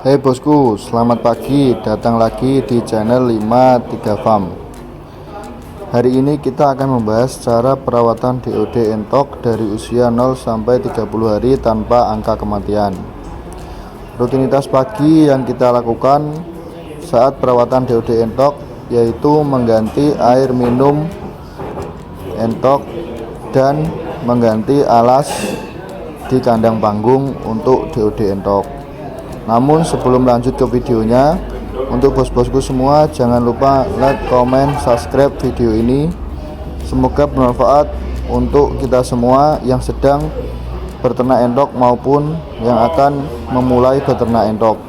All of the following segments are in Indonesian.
Hei bosku, selamat pagi, datang lagi di channel 53 Farm. Hari ini kita akan membahas cara perawatan DOD entok dari usia 0 sampai 30 hari tanpa angka kematian. Rutinitas pagi yang kita lakukan saat perawatan DOD entok yaitu mengganti air minum entok dan mengganti alas di kandang panggung untuk DOD entok. Namun sebelum lanjut ke videonya, untuk bos-bosku semua jangan lupa like, comment, subscribe video ini. Semoga bermanfaat untuk kita semua yang sedang berternak entok maupun yang akan memulai beternak entok.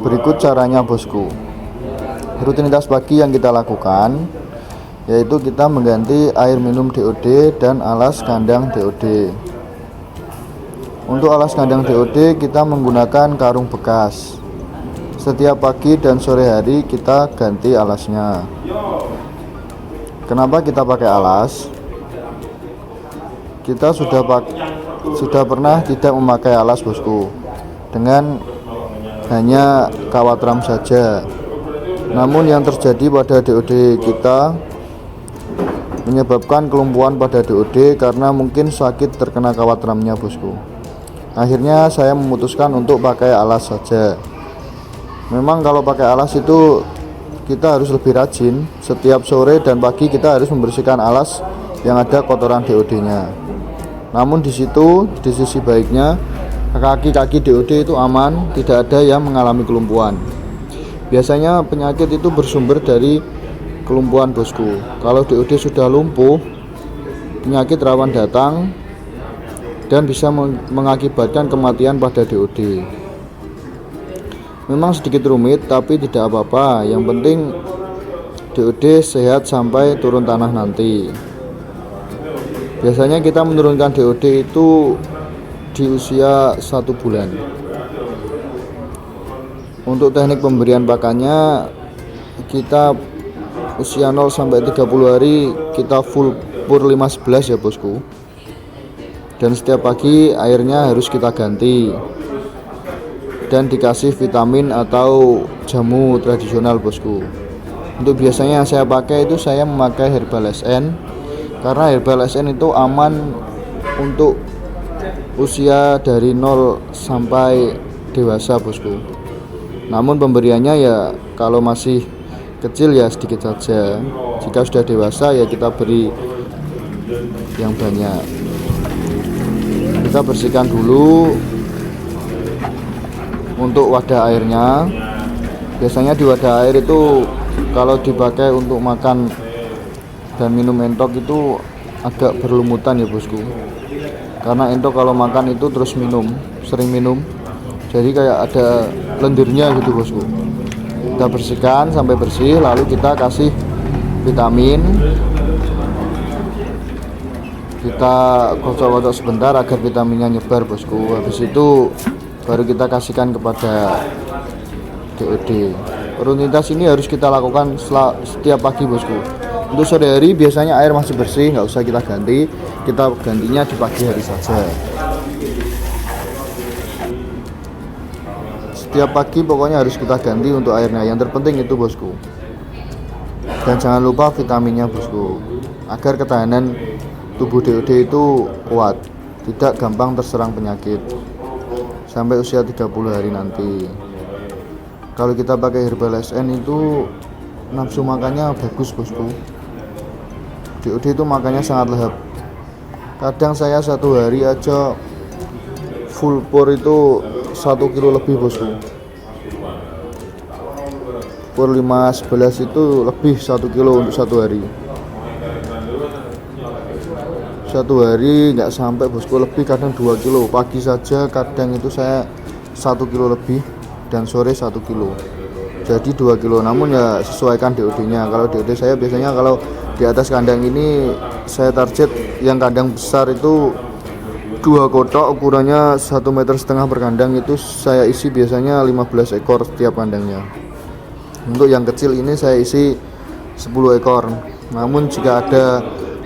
Berikut caranya bosku. Rutinitas pagi yang kita lakukan yaitu kita mengganti air minum DOD dan alas kandang DOD. Untuk alas kandang DOD kita menggunakan karung bekas. Setiap pagi dan sore hari kita ganti alasnya. Kenapa kita pakai alas? Kita sudah pernah tidak memakai alas bosku, dengan hanya kawat ram saja. Namun yang terjadi pada DOD kita menyebabkan kelumpuhan pada DOD karena mungkin sakit terkena kawat ramnya bosku. Akhirnya saya memutuskan untuk pakai alas saja. Memang kalau pakai alas itu kita harus lebih rajin. Setiap sore dan pagi kita harus membersihkan alas yang ada kotoran DOD-nya. Namun di sisi baiknya kaki-kaki DOD itu aman, tidak ada yang mengalami kelumpuhan. Biasanya penyakit itu bersumber dari kelumpuhan bosku. Kalau DOD sudah lumpuh, penyakit rawan datang dan bisa mengakibatkan kematian pada DOD. Memang sedikit rumit, tapi tidak apa-apa. Yang penting DOD sehat sampai turun tanah nanti. Biasanya kita menurunkan DOD itu di usia 1 bulan. Untuk teknik pemberian pakannya, kita usia 0 sampai 30 hari kita full pur 5-11 ya bosku. Dan setiap pagi airnya harus kita ganti dan dikasih vitamin atau jamu tradisional bosku. Untuk biasanya yang saya pakai itu saya memakai Herbal SN, karena Herbal SN itu aman untuk usia dari 0 sampai dewasa bosku. Namun pemberiannya ya kalau masih kecil ya sedikit saja. Jika sudah dewasa ya kita beri yang banyak. Kita bersihkan dulu untuk wadah airnya. Biasanya di wadah air itu kalau dipakai untuk makan dan minum entok itu agak berlumutan ya bosku, karena entok kalau makan itu terus sering minum, jadi kayak ada lendirnya gitu bosku. Kita bersihkan sampai bersih, lalu kita kasih vitamin. Kita kocok-kocok sebentar agar vitaminnya nyebar bosku. Habis itu baru kita kasihkan kepada DOD. Rutinitas ini harus kita lakukan setiap pagi bosku. Untuk sore hari biasanya air masih bersih, nggak usah kita ganti. Kita gantinya di pagi hari saja. Setiap pagi pokoknya harus kita ganti untuk airnya. Yang terpenting itu bosku. Dan jangan lupa vitaminnya bosku, agar ketahanan tubuh DOD itu kuat, tidak gampang terserang penyakit sampai usia 30 hari nanti. Kalau kita pakai Herbal SN itu nafsu makannya bagus bosku. DOD itu makannya sangat lahap. Kadang saya satu hari aja full pur itu 1 kilo lebih bosku. Pur 5-11 itu lebih 1 kilo untuk satu hari. Satu hari nggak sampai bosku, lebih kadang 2 kilo. Pagi saja kadang itu saya 1 kilo lebih dan sore 1 kilo, jadi 2 kilo. Namun ya sesuaikan DOD nya. Kalau DOD saya biasanya kalau di atas kandang ini saya target yang kandang besar itu 2 kotak ukurannya 1,5 meter per kandang, itu saya isi biasanya 15 ekor setiap kandangnya. Untuk yang kecil ini saya isi 10 ekor. Namun jika ada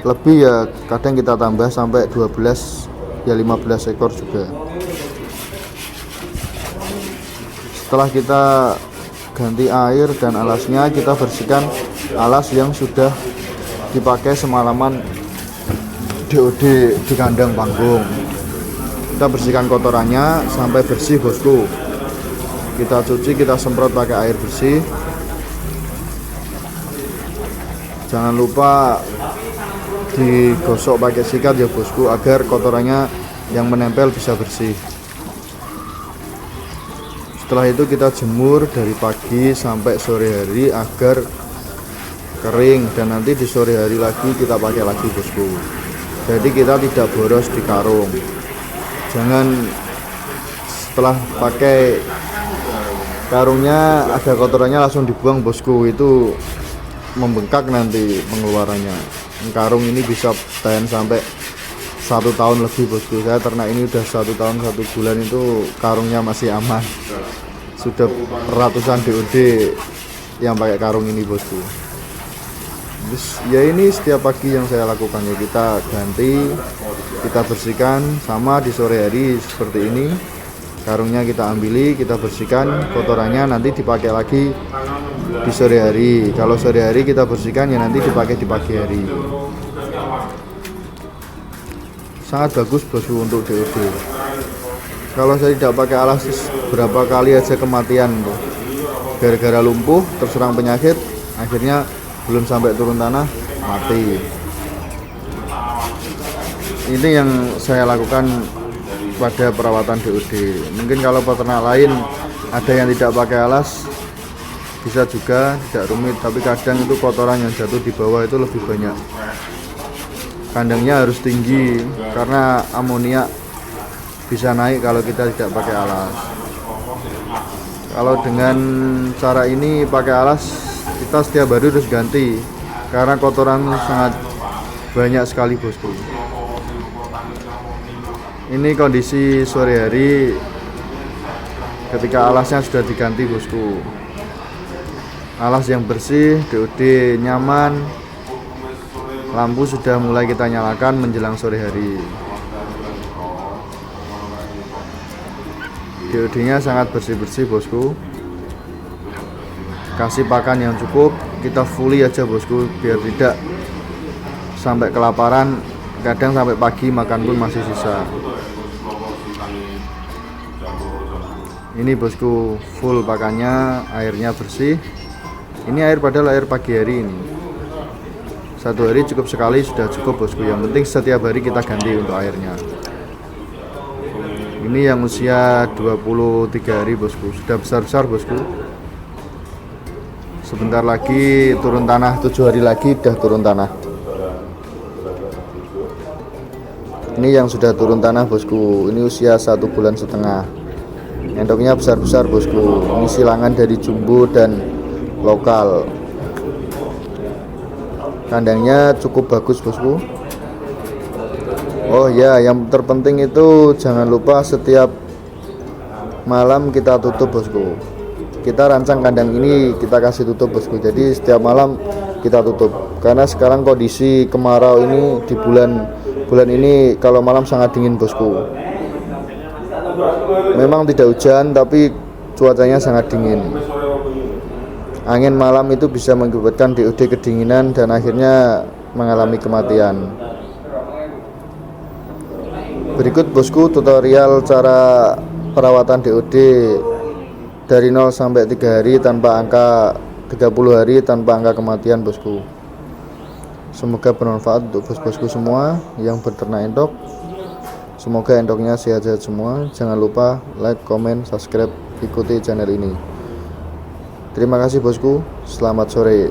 lebih ya kadang kita tambah sampai 12 ya 15 ekor juga. Setelah kita ganti air dan alasnya, kita bersihkan alas yang sudah dipakai semalaman DOD di kandang panggung. Kita bersihkan kotorannya sampai bersih bosku. Kita cuci, kita semprot pakai air bersih. Jangan lupa digosok pakai sikat ya bosku, agar kotorannya yang menempel bisa bersih. Setelah itu kita jemur dari pagi sampai sore hari agar kering, dan nanti di sore hari lagi kita pakai lagi bosku. Jadi kita tidak boros di karung. Jangan setelah pakai karungnya ada kotorannya langsung dibuang bosku, itu membengkak nanti pengeluarannya. Karung ini bisa tahan sampai 1 tahun lebih bosku. Saya ternak ini udah 1 tahun 1 bulan, itu karungnya masih aman. Sudah ratusan DOD yang pakai karung ini bosku. Terus ya ini setiap pagi yang saya lakukan, ya kita ganti, kita bersihkan. Sama di sore hari seperti ini, karungnya kita ambili, kita bersihkan, kotorannya nanti dipakai lagi di sore hari. Kalau sore hari kita bersihkan, ya nanti dipakai di pagi hari. Sangat bagus bosku untuk DOD. Kalau saya tidak pakai alas, berapa kali aja kematian tuh, gara-gara lumpuh terserang penyakit, akhirnya belum sampai turun tanah mati. Ini yang saya lakukan pada perawatan DOD. Mungkin kalau peternak lain ada yang tidak pakai alas, bisa juga, tidak rumit, tapi kadang itu kotoran yang jatuh di bawah itu lebih banyak. Kandangnya harus tinggi karena amoniak bisa naik kalau kita tidak pakai alas. Kalau dengan cara ini pakai alas, kita setiap hari harus ganti karena kotoran sangat banyak sekali bosku. Ini kondisi sore hari ketika alasnya sudah diganti bosku. Alas yang bersih, DOD nyaman, lampu sudah mulai kita nyalakan menjelang sore hari. DOD-nya sangat bersih-bersih bosku. Kasih pakan yang cukup, kita fully aja bosku, biar tidak sampai kelaparan. Kadang sampai pagi makan pun masih sisa. Ini bosku full pakannya, airnya bersih. Ini air padahal air pagi hari ini. 1 hari cukup sekali, sudah cukup bosku. Yang penting setiap hari kita ganti untuk airnya. Ini yang usia 23 hari bosku, sudah besar-besar bosku. Sebentar lagi turun tanah, 7 hari lagi udah turun tanah. Ini yang sudah turun tanah bosku. Ini usia 1,5 bulan. Endoknya besar-besar bosku. Ini silangan dari jumbo dan lokal. Kandangnya cukup bagus bosku. Oh ya, yang terpenting itu jangan lupa setiap malam kita tutup bosku. Kita rancang kandang ini kita kasih tutup bosku. Jadi setiap malam kita tutup. Karena sekarang kondisi kemarau ini di bulan ini kalau malam sangat dingin bosku. Memang tidak hujan tapi cuacanya sangat dingin. Angin malam itu bisa mengakibatkan DOD kedinginan dan akhirnya mengalami kematian. Berikut bosku tutorial cara perawatan DOD dari 0 sampai 3 hari tanpa angka 30 hari tanpa angka kematian bosku. Semoga bermanfaat untuk bos-bosku semua yang beternak endok. Semoga endoknya sehat-sehat semua. Jangan lupa like, comment, subscribe, ikuti channel ini. Terima kasih bosku, selamat sore.